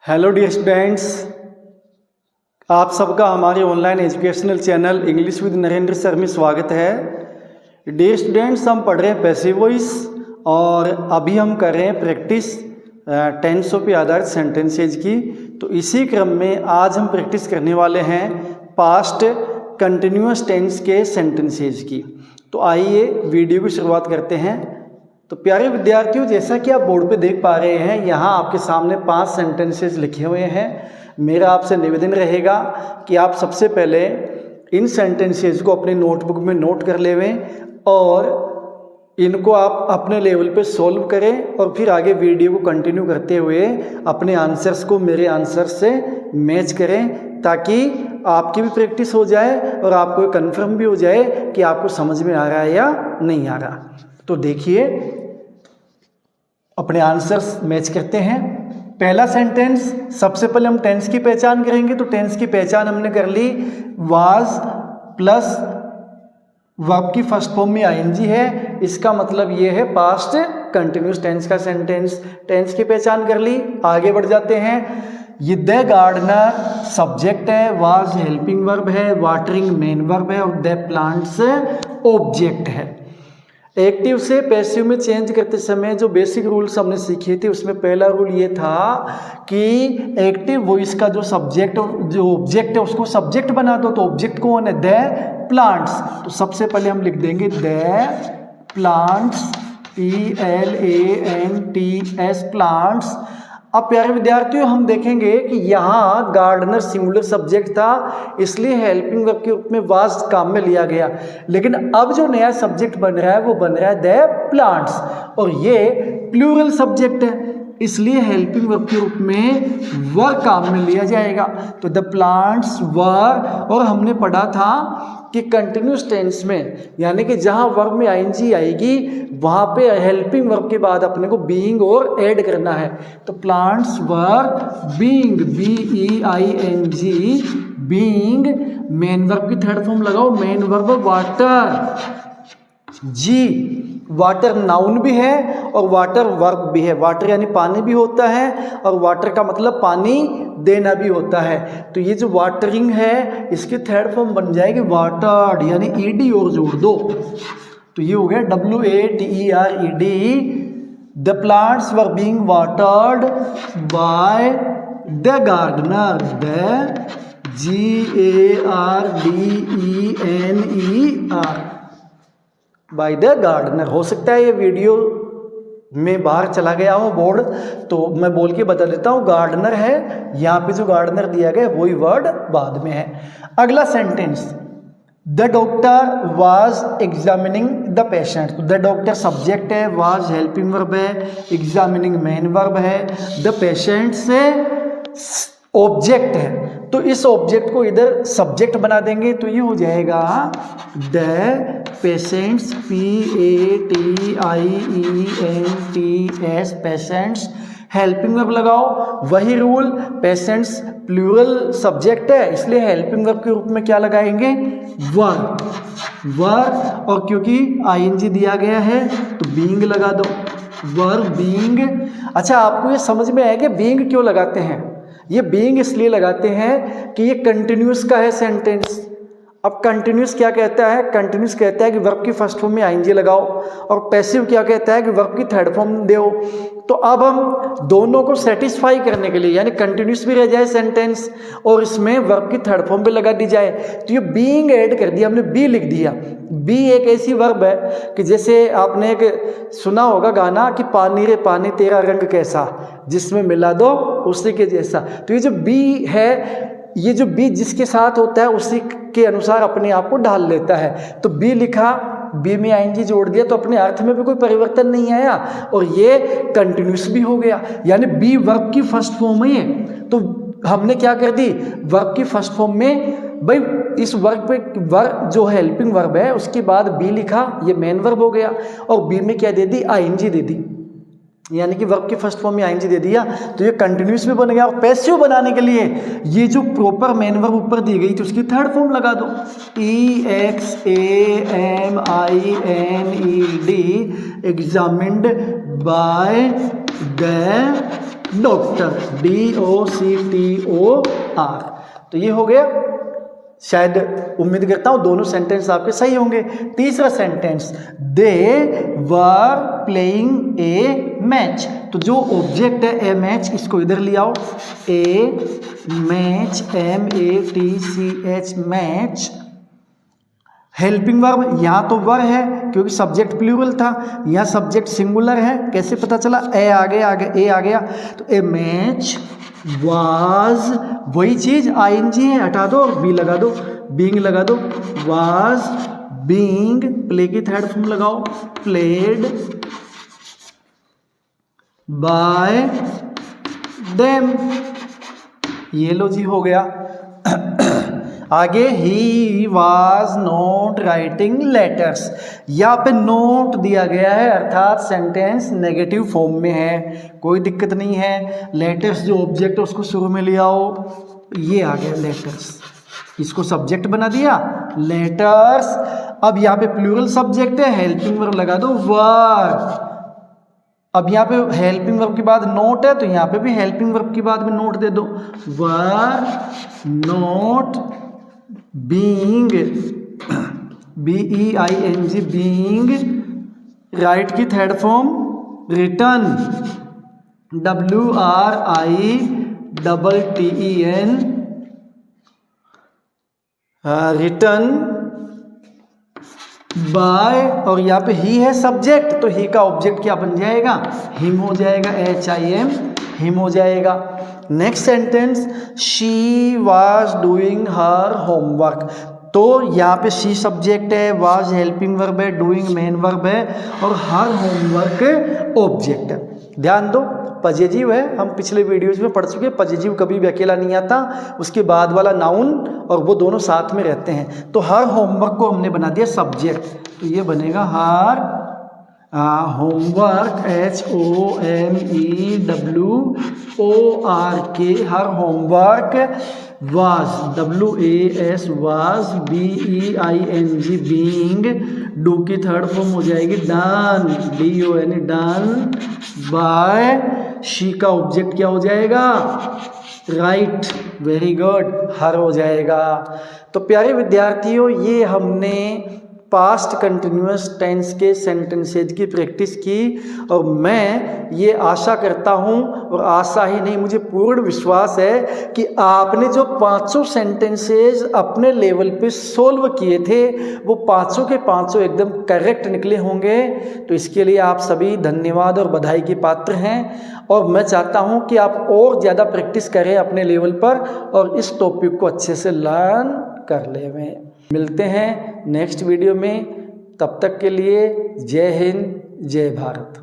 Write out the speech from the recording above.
Hello dear students, आप सबका हमारे online educational channel English with Narendra sir में स्वागत है। डियर स्टूडेंट्स, हम पढ़ रहे हैं पैसिव वॉइस और अभी हम कर रहे हैं प्रैक्टिस टेंसों पे आधारित सेंटेंसेज की। तो इसी क्रम में आज हम प्रैक्टिस करने वाले हैं पास्ट कंटिन्यूअस टेंस के सेंटेंसेज की। तो आइए वीडियो की शुरुआत करते हैं। तो प्यारे विद्यार्थियों, जैसा कि आप बोर्ड पे देख पा रहे हैं, यहाँ आपके सामने 5 सेंटेंसेस लिखे हुए हैं। मेरा आपसे निवेदन रहेगा कि आप सबसे पहले इन सेंटेंसेस को अपने नोटबुक में नोट कर लेवें और इनको आप अपने लेवल पे सॉल्व करें और फिर आगे वीडियो को कंटिन्यू करते हुए अपने आंसर्स को मेरे आंसर से मैच करें, ताकि आपकी भी प्रैक्टिस हो जाए और आपको कंफर्म भी हो जाए कि आपको समझ में आ रहा है या नहीं आ रहा। तो देखिए, अपने आंसर्स मैच करते हैं। पहला सेंटेंस, सबसे पहले हम टेंस की पहचान करेंगे। तो टेंस की पहचान हमने कर ली, वाज प्लस वर्ब की फर्स्ट फॉर्म में आईएनजी है। इसका मतलब ये है पास्ट कंटिन्यूअस टेंस का सेंटेंस। टेंस की पहचान कर ली, आगे बढ़ जाते हैं। ये द गार्डनर सब्जेक्ट है, वाज हेल्पिंग वर्ब है, वाटरिंग मेन वर्ब है और द प्लांट्स ऑब्जेक्ट है। एक्टिव से पैसिव में चेंज करते समय जो बेसिक रूल्स हमने सीखे थे, उसमें पहला रूल ये था कि एक्टिव वॉइस का जो सब्जेक्ट जो ऑब्जेक्ट है उसको सब्जेक्ट बना दो। तो ऑब्जेक्ट कौन है? The plants. तो सबसे पहले हम लिख देंगे द प्लांट्स, PLANTS प्लांट्स। अब प्यारे विद्यार्थियों, हम देखेंगे कि यहाँ गार्डनर सिंगुलर सब्जेक्ट था, इसलिए हेल्पिंग वर्ब के रूप में वाज काम में लिया गया। लेकिन अब जो नया सब्जेक्ट बन रहा है वो बन रहा है द प्लांट्स, और ये प्लूरल सब्जेक्ट है, इसलिए हेल्पिंग वर्ब के रूप में वर काम में लिया जाएगा। तो द प्लांट्स वर। और हमने पढ़ा था कि कंटिन्यूस टेंस में, यानी कि जहां वर्ब में आईएनजी आएगी वहां पे हेल्पिंग वर्ब के बाद अपने को बीइंग और ऐड करना है। तो plants were being, BEING, being. Main verb की थर्ड फॉर्म लगाओ, मेन वर्ब वाटर, जी। वाटर नाउन भी है और वाटर वर्ब भी है। वाटर यानी पानी भी होता है और वाटर का मतलब पानी देना भी होता है। तो ये जो वाटरिंग है इसकी थर्ड फॉर्म बन जाएगी वाटर्ड, यानी ED और जोड़ दो। तो ये हो गया WATERED। The plants were being watered by the gardener, the GARDENER, by the gardener. हो सकता है ये वीडियो में बाहर चला गया हो बोर्ड, तो मैं बोल के बता देता हूँ, गार्डनर है, यहाँ पे जो गार्डनर दिया गया वही वर्ड बाद में है। अगला sentence, the doctor was examining the patient. तो द डॉक्टर सब्जेक्ट है, वाज हेल्पिंग वर्ब है, एग्जामिनिंग मेन वर्ब है, द पेशेंट से ऑब्जेक्ट है। तो इस ऑब्जेक्ट को इधर सब्जेक्ट बना देंगे, तो ये हो जाएगा the patients, PATIENTS patients. Helping verb लगाओ, वही रूल, पेशेंट्स प्लूरल सब्जेक्ट है, इसलिए हेल्पिंग वर्ब के रूप में क्या लगाएंगे? वर, वर। और क्योंकि ING दिया गया है तो बीइंग लगा दो, वर बीइंग। अच्छा, आपको ये समझ में आया कि बीइंग क्यों लगाते हैं? ये बीइंग इसलिए लगाते हैं कि ये कंटिन्यूस का है सेंटेंस। अब कंटिन्यूस क्या कहता है? कंटिन्यूस कहता है कि वर्ब की फर्स्ट फॉर्म में आईएनजी लगाओ, और पैसिव क्या कहता है कि वर्ब की थर्ड फॉर्म दो। तो अब हम दोनों को सेटिस्फाई करने के लिए, यानी कंटिन्यूस भी रह जाए सेंटेंस और इसमें वर्ब की थर्ड फॉर्म भी लगा दी जाए, तो ये बीइंग ऐड कर दिया हमने, बी लिख दिया। बी एक ऐसी वर्ब है कि जैसे आपने एक सुना होगा गाना कि पानी रे पानी तेरा रंग कैसा, जिसमें मिला दो उसी के जैसा। तो ये जो बी है, ये जो बी जिसके साथ होता है उसी के अनुसार अपने आप को ढाल लेता है। तो बी लिखा, बी में आईएनजी जोड़ दिया, तो अपने अर्थ में भी कोई परिवर्तन नहीं आया और ये कंटिन्यूस भी हो गया, यानी बी वर्ब की फर्स्ट फॉर्म है। तो हमने क्या कर दी? वर्ब की फर्स्ट फॉर्म में, भाई इस वर्ब पे वर्ब जो हेल्पिंग वर्ब है उसके बाद बी लिखा, ये मेन वर्ब हो गया, और बी में क्या दे दी? आईएनजी दे दी, यानी कि वर्ब की फर्स्ट फॉर्म में आईएनजी दे दिया, तो ये कंटिन्यूस भी बन गया। और पैसिव बनाने के लिए ये जो प्रॉपर मेन वर्ब ऊपर दी गई थी उसकी थर्ड फॉर्म लगा दो, EXAMINED, examined by the doctor, DOCTOR। तो ये हो गया, शायद उम्मीद करता हूँ दोनों सेंटेंस आपके सही होंगे। तीसरा sentence, they were playing a match. तो जो ऑब्जेक्ट है ए मैच, इसको इधर ले आओ, a match, MATCH match. Helping verb, यहाँ तो वर है क्योंकि सब्जेक्ट प्लूरल था, यहाँ सब्जेक्ट सिंगुलर है। कैसे पता चला? ए आ गया, ए आ गया, तो ए मैच वाज, वही चीज ING है, हटा दो और बी लगा दो, बीइंग लगा दो, वाज बीइंग, प्ले की थर्ड फॉर्म लगाओ, प्लेड बाय देम। ये लो जी, हो गया। आगे, he was not writing letters. यहाँ पे नोट दिया गया है, अर्थात सेंटेंस नेगेटिव फॉर्म में है, कोई दिक्कत नहीं है। लेटर्स जो ऑब्जेक्ट है उसको शुरू में ले आओ, ये आ गया लेटर्स, इसको सब्जेक्ट बना दिया, लेटर्स। अब यहाँ पे प्लूरल सब्जेक्ट है, हेल्पिंग वर्ब लगा दो, वर। अब यहाँ पे हेल्पिंग वर्ब के बाद नोट है, तो यहाँ पे भी हेल्पिंग वर्ब के बाद में नोट दे दो, were not being, BEING being, write की third form written, WRITTEN, written by. और यहाँ पे ही है सब्जेक्ट, तो ही का ऑब्जेक्ट क्या बन जाएगा? हिम हो जाएगा, HIM, हिम हो जाएगा। Next sentence, she was doing her homework. तो यहाँ पे शी सब्जेक्ट है, वाज हेल्पिंग वर्ब है, डूइंग मेन वर्ब है, और हर होमवर्क ऑब्जेक्ट है। ध्यान दो, पजेजिव है, हम पिछले वीडियोज में पढ़ चुके हैं, पजेजिव कभी भी अकेला नहीं आता, उसके बाद वाला नाउन और वो दोनों साथ में रहते हैं। तो हर होमवर्क को हमने बना दिया सब्जेक्ट, तो ये बनेगा her homework, HOMEWORK, her homework, was, WAS was, BEING being, do की थर्ड फॉर्म हो जाएगी done, DON done, by, she का ऑब्जेक्ट क्या हो जाएगा? राइट, वेरी गुड, हर हो जाएगा। तो प्यारे विद्यार्थियों, ये हमने पास्ट कंटिन्यूअस टेंस के सेंटेंसेज की प्रैक्टिस की, और मैं ये आशा करता हूँ, और आशा ही नहीं मुझे पूर्ण विश्वास है कि आपने जो पांचों सेंटेंसेज अपने लेवल पे सोल्व किए थे वो पांचों के पांचों एकदम करेक्ट निकले होंगे। तो इसके लिए आप सभी धन्यवाद और बधाई के पात्र हैं, और मैं चाहता हूँ कि आप और ज़्यादा प्रैक्टिस करें अपने लेवल पर और इस टॉपिक को अच्छे से लर्न कर लें। मिलते हैं नेक्स्ट वीडियो में, तब तक के लिए जय हिंद, जय भारत।